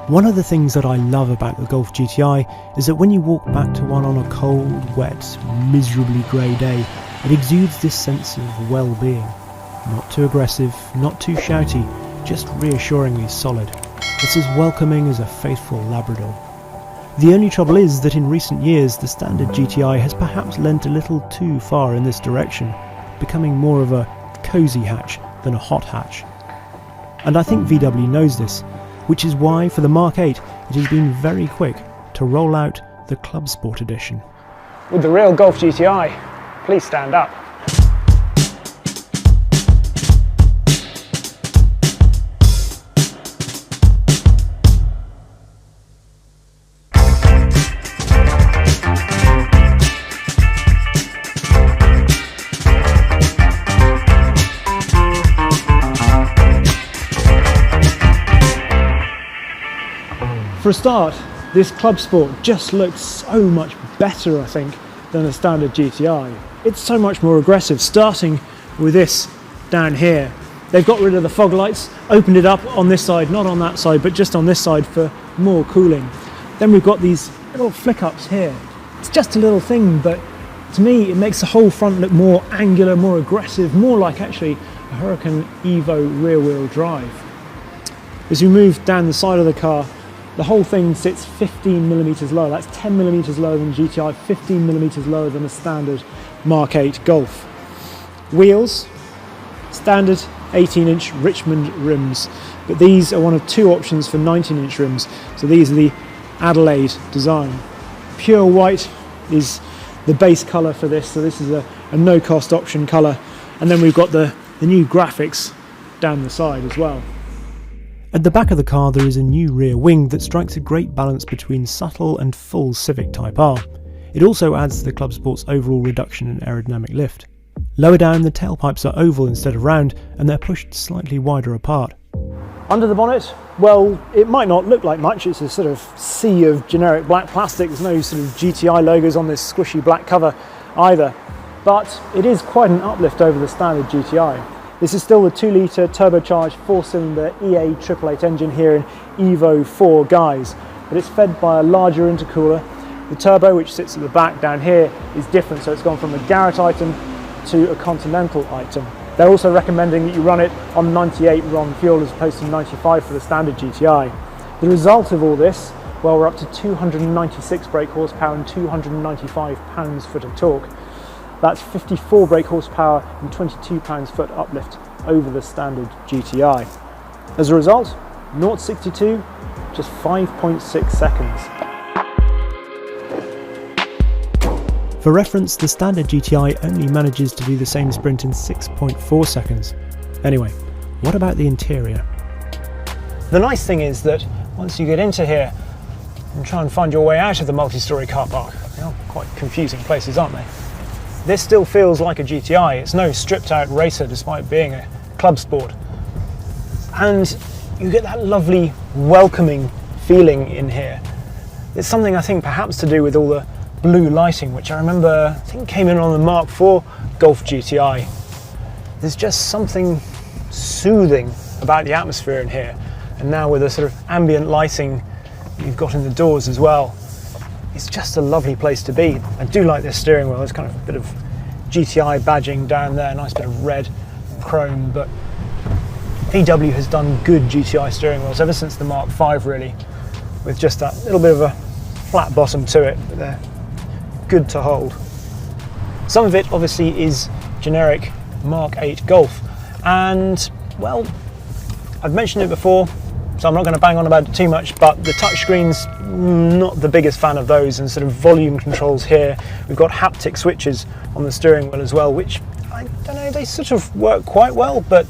One of the things that I love about the Golf GTI is that when you walk back to one on a cold, wet, miserably grey day, it exudes this sense of well-being. Not too aggressive, not too shouty, just reassuringly solid. It's as welcoming as a faithful Labrador. The only trouble is that in recent years the standard GTI has perhaps lent a little too far in this direction, becoming more of a cosy hatch than a hot hatch. And I think VW knows this, which is why for the Mark 8 it has been very quick to roll out the Clubsport edition. With the real Golf GTI, please stand up. For a start, this Clubsport just looks so much better, I think, than a standard GTI. It's so much more aggressive, starting with this down here. They've got rid of the fog lights, opened it up on this side, not on that side, but just on this side for more cooling. Then we've got these little flick-ups here. It's just a little thing, but to me it makes the whole front look more angular, more aggressive, more like actually a Hurricane Evo rear-wheel drive. As we move down the side of the car, the whole thing sits 15mm lower. That's 10mm lower than GTI, 15mm lower than a standard Mark 8 Golf. Wheels, standard 18-inch Richmond rims, but these are one of two options for 19-inch rims. So these are the Adelaide design. Pure white is the base colour for this, so this is a no-cost option colour. And then we've got the new graphics down the side as well. At the back of the car there is a new rear wing that strikes a great balance between subtle and full Civic Type R. It also adds to the Clubsport's overall reduction in aerodynamic lift. Lower down the tailpipes are oval instead of round and they're pushed slightly wider apart. Under the bonnet, well, it might not look like much, it's a sort of sea of generic black plastic, there's no sort of GTI logos on this squishy black cover either, but it is quite an uplift over the standard GTI. This is still the 2-litre turbocharged 4-cylinder EA 888 engine here in Evo 4 guise, but it's fed by a larger intercooler. The turbo, which sits at the back down here, is different, so it's gone from a Garrett item to a Continental item. They're also recommending that you run it on 98 RON fuel as opposed to 95 for the standard GTI. The result of all this, well, we're up to 296 brake horsepower and 295 pounds-foot of torque. That's 54 brake horsepower and 22 pounds-foot uplift over the standard GTI. As a result, 0-62, just 5.6 seconds. For reference, the standard GTI only manages to do the same sprint in 6.4 seconds. Anyway, what about the interior? The nice thing is that once you get into here and try and find your way out of the multi-storey car park, they are quite confusing places, aren't they? This still feels like a GTI. It's no stripped out racer despite being a Clubsport. And you get that lovely welcoming feeling in here. It's something I think perhaps to do with all the blue lighting, which I remember I think came in on the Mark 4 Golf GTI. There's just something soothing about the atmosphere in here. And now with the sort of ambient lighting you've got in the doors as well, it's just a lovely place to be. I do like this steering wheel. There's kind of a bit of GTI badging down there, nice bit of red chrome, but VW has done good GTI steering wheels ever since the Mark 5 really, with just that little bit of a flat bottom to it, but they're good to hold. Some of it obviously is generic Mark 8 Golf, and well, I've mentioned it before, so I'm not going to bang on about it too much, but the touchscreens, not the biggest fan of those, and sort of volume controls here. We've got haptic switches on the steering wheel as well, which, I don't know, they sort of work quite well, but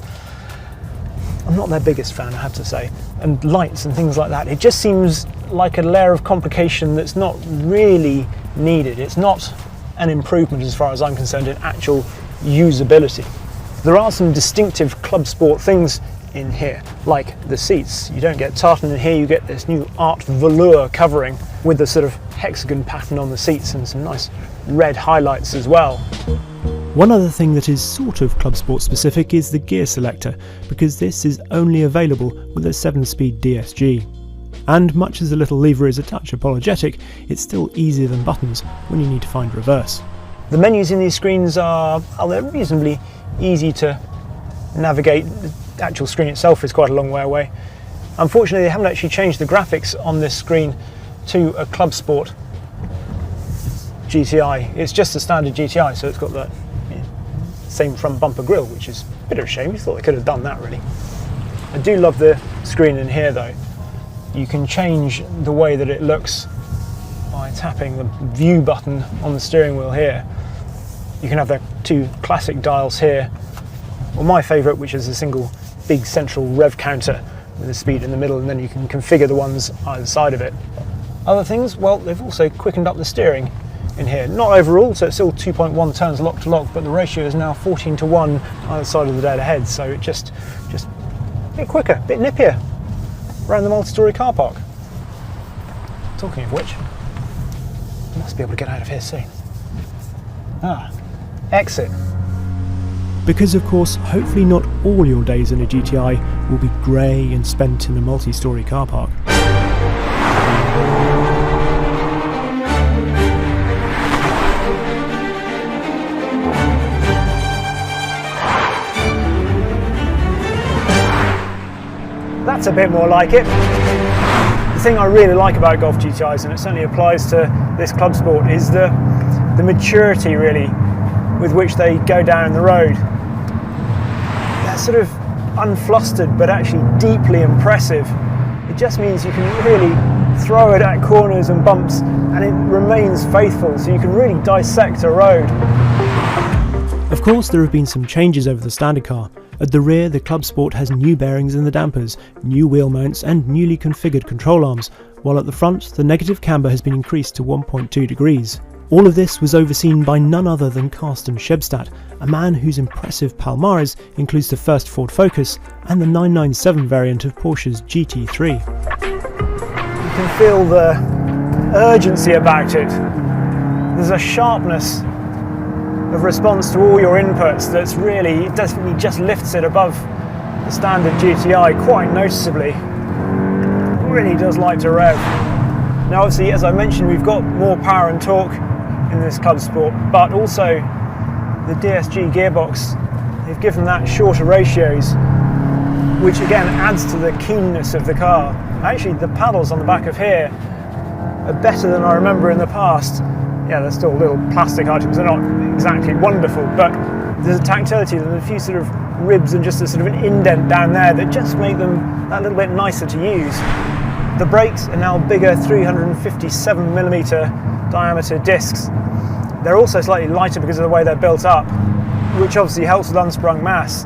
I'm not their biggest fan, I have to say. And lights and things like that, it just seems like a layer of complication that's not really needed. It's not an improvement as far as I'm concerned in actual usability. There are some distinctive Clubsport things in here, like the seats. You don't get tartan in here, you get this new art velour covering with the sort of hexagon pattern on the seats and some nice red highlights as well. One other thing that is sort of Clubsport specific is the gear selector, because this is only available with a 7-speed DSG. And much as the little lever is a touch apologetic, it's still easier than buttons when you need to find reverse. The menus in these screens are they're reasonably easy to navigate. The actual screen itself is quite a long way away. Unfortunately, they haven't actually changed the graphics on this screen to a Clubsport GTI. It's just a standard GTI, so it's got that same front bumper grille, which is a bit of a shame. You thought they could have done that, really. I do love the screen in here, though. You can change the way that it looks by tapping the view button on the steering wheel here. You can have the two classic dials here, or my favourite, which is a single big central rev counter with a speed in the middle, and then you can configure the ones either side of it. Other things, well, they've also quickened up the steering in here. Not overall, so it's still 2.1 turns lock to lock, but the ratio is now 14:1 either side of the dead ahead, so it just a bit quicker, a bit nippier around the multi-storey car park. Talking of which, I must be able to get out of here soon. Exit. Because of course, hopefully not all your days in a GTI will be grey and spent in a multi-storey car park. That's a bit more like it. The thing I really like about Golf GTIs, and it certainly applies to this Clubsport, is the maturity really with which they go down the road. They're sort of unflustered but actually deeply impressive. It just means you can really throw it at corners and bumps and it remains faithful, so you can really dissect a road. Of course, there have been some changes over the standard car. At the rear, the Clubsport has new bearings in the dampers, new wheel mounts and newly configured control arms, while at the front, the negative camber has been increased to 1.2 degrees. All of this was overseen by none other than Carsten Schebstadt, a man whose impressive palmares includes the first Ford Focus and the 997 variant of Porsche's GT3. You can feel the urgency about it. There's a sharpness of response to all your inputs that's really, it definitely just lifts it above the standard GTI quite noticeably. It really does like to rev. Now obviously, as I mentioned, we've got more power and torque in this Clubsport, but also the DSG gearbox, they've given that shorter ratios, which again adds to the keenness of the car. Actually, the paddles on the back of here are better than I remember in the past. Yeah, they're still little plastic items, they're not exactly wonderful, but there's a tactility, there's a few sort of ribs and just a sort of an indent down there that just make them that little bit nicer to use. The brakes are now bigger 357mm diameter discs. They're also slightly lighter because of the way they're built up, which obviously helps with unsprung mass.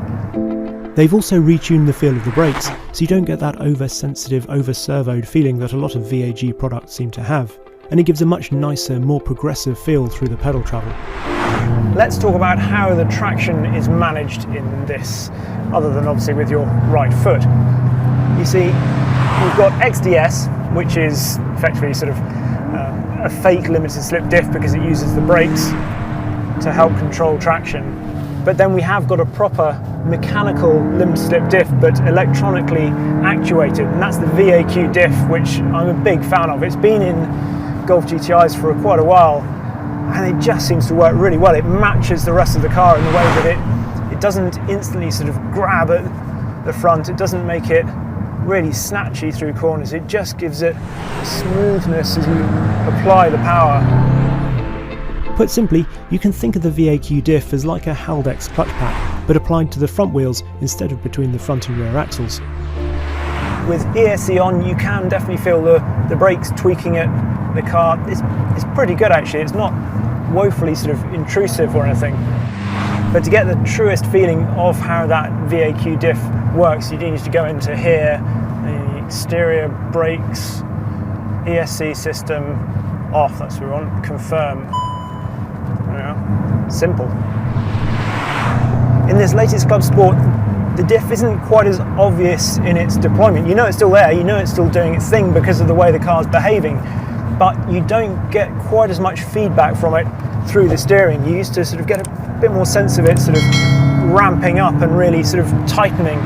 They've also retuned the feel of the brakes, so you don't get that over-sensitive, over-servoed feeling that a lot of VAG products seem to have, and it gives a much nicer, more progressive feel through the pedal travel. Let's talk about how the traction is managed in this, other than obviously with your right foot. You see, we've got XDS, which is effectively sort of a fake limited slip diff because it uses the brakes to help control traction. But then we have got a proper mechanical limited slip diff but electronically actuated, and that's the VAQ diff, which I'm a big fan of. It's been in Golf GTIs for quite a while and it just seems to work really well. It matches the rest of the car in the way that it doesn't instantly sort of grab at the front, it doesn't make it really snatchy through corners, it just gives it smoothness as you apply the power. Put simply, you can think of the VAQ diff as like a Haldex clutch pack, but applied to the front wheels instead of between the front and rear axles. With ESC on, you can definitely feel the brakes tweaking at the car. It's pretty good actually, it's not woefully sort of intrusive or anything. But to get the truest feeling of how that VAQ diff works, you do need to go into here, the exterior brakes, ESC system off, that's what we want, confirm. Simple. In this latest Clubsport, the diff isn't quite as obvious in its deployment. You know it's still there, you know it's still doing its thing because of the way the car's behaving, but you don't get quite as much feedback from it through the steering. You used to sort of get a bit more sense of it sort of ramping up and really sort of tightening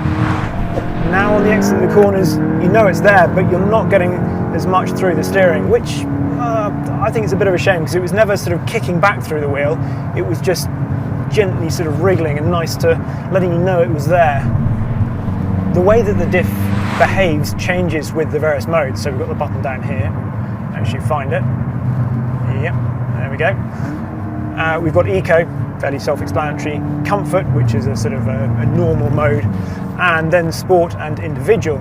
Now on the exit of the corners, you know it's there, but you're not getting as much through the steering, which I think is a bit of a shame, because it was never sort of kicking back through the wheel. It was just gently sort of wriggling and nice to letting you know it was there. The way that the diff behaves changes with the various modes. So we've got the button down here, actually find it. Yep, there we go. We've got Eco, fairly self-explanatory. Comfort, which is a sort of a normal mode, and then Sport and Individual.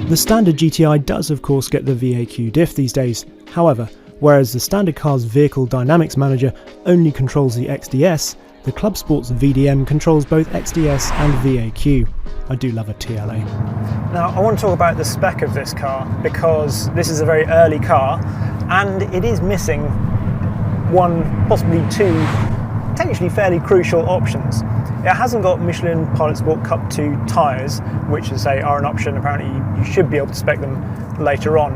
The standard GTI does of course get the VAQ diff these days. However, whereas the standard car's Vehicle Dynamics Manager only controls the XDS, the Clubsport's VDM controls both XDS and VAQ. I do love a TLA. Now I want to talk about the spec of this car, because this is a very early car and it is missing one, possibly two, potentially fairly crucial options. It hasn't got Michelin Pilot Sport Cup 2 tyres, which as I say are an option. Apparently you should be able to spec them later on.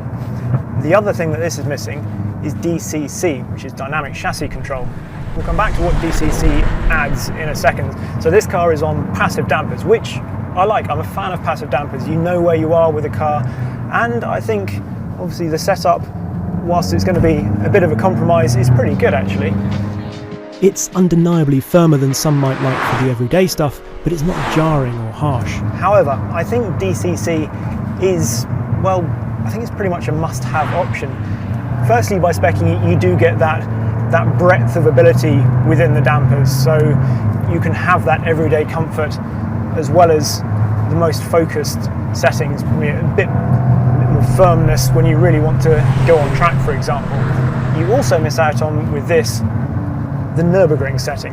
The other thing that this is missing is DCC, which is Dynamic Chassis Control. We'll come back to what DCC adds in a second. So this car is on passive dampers, which I like. I'm a fan of passive dampers. You know where you are with the car, and I think obviously the setup, whilst it's going to be a bit of a compromise, is pretty good actually. It's undeniably firmer than some might like for the everyday stuff, but it's not jarring or harsh. However, I think DCC is, well, I think it's pretty much a must-have option. Firstly, by speccing it, you do get that breadth of ability within the dampers, so you can have that everyday comfort as well as the most focused settings, a bit more firmness when you really want to go on track, for example. You also miss out on, with this, the Nürburgring setting,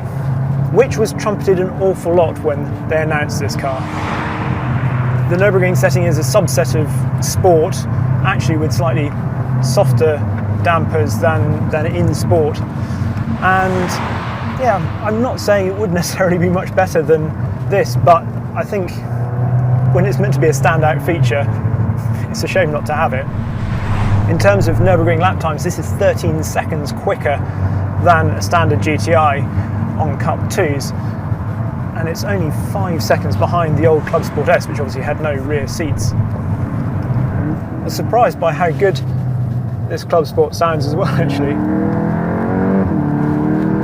which was trumpeted an awful lot when they announced this car. The Nürburgring setting is a subset of Sport, actually with slightly softer dampers than in Sport, and yeah, I'm not saying it would necessarily be much better than this, but I think when it's meant to be a standout feature, it's a shame not to have it. In terms of Nürburgring lap times, this is 13 seconds quicker than a standard GTI on Cup 2s, and it's only 5 seconds behind the old Clubsport S, which obviously had no rear seats. I was surprised by how good this Clubsport sounds as well, actually. You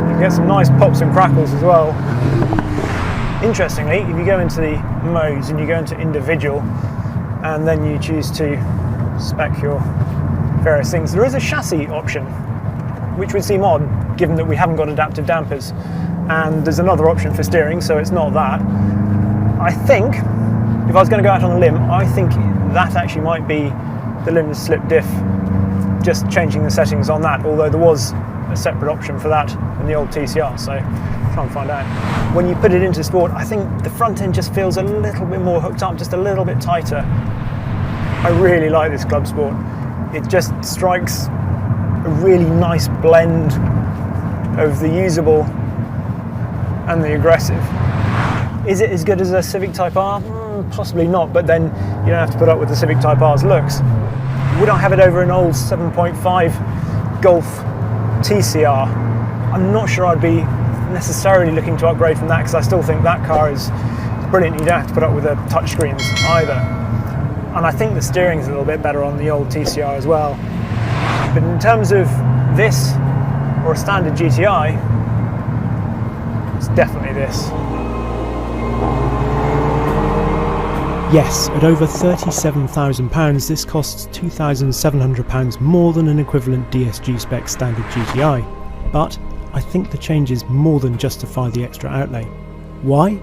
can get some nice pops and crackles as well. Interestingly, if you go into the modes and you go into individual and then you choose to spec your various things, there is a chassis option, which would seem odd given that we haven't got adaptive dampers, and there's another option for steering, so it's not that. I think, if I was going to go out on a limb, I think that actually might be the limb slip diff, just changing the settings on that, although there was a separate option for that in the old TCR, so try and find out. When you put it into Sport, I think the front end just feels a little bit more hooked up, just a little bit tighter. I really like this Clubsport. It just strikes a really nice blend of the usable and the aggressive. Is it as good as a Civic Type R? Possibly not, but then you don't have to put up with the Civic Type R's looks. We don't have it over an old 7.5 Golf TCR. I'm not sure I'd be necessarily looking to upgrade from that, because I still think that car is brilliant. You don't have to put up with the touchscreens either. And I think the steering's a little bit better on the old TCR as well. But in terms of this or a standard GTI, it's definitely this. Yes, at over £37,000, this costs £2,700 more than an equivalent DSG spec standard GTI. But I think the changes more than justify the extra outlay. Why?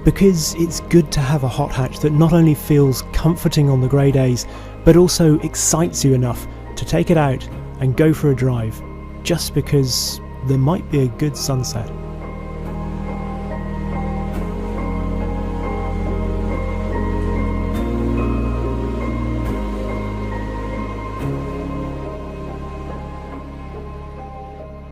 Because it's good to have a hot hatch that not only feels comforting on the grey days, but also excites you enough to take it out and go for a drive, just because there might be a good sunset.